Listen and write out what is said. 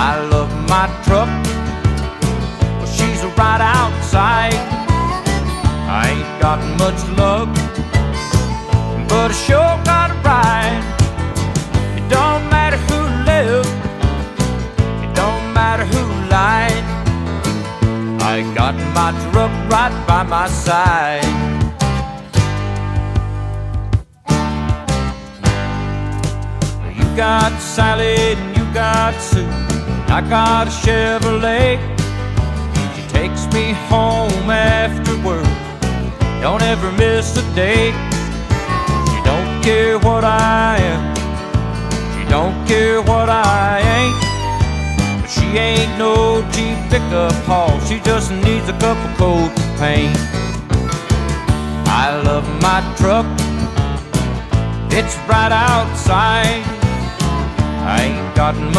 I love my truck, well, she's right outside. I ain't got much luck, but I sure got a ride. It don't matter who lived, it don't matter who lied. I got my truck right by my side. You got Sally and you got Sue, I got a Chevrolet. She takes me home after work, don't ever miss a day. She don't care what I am, she don't care what I ain't. But she ain't no cheap pickup haul, she just needs a couple coats of paint. I love my truck, it's right outside. I ain't got much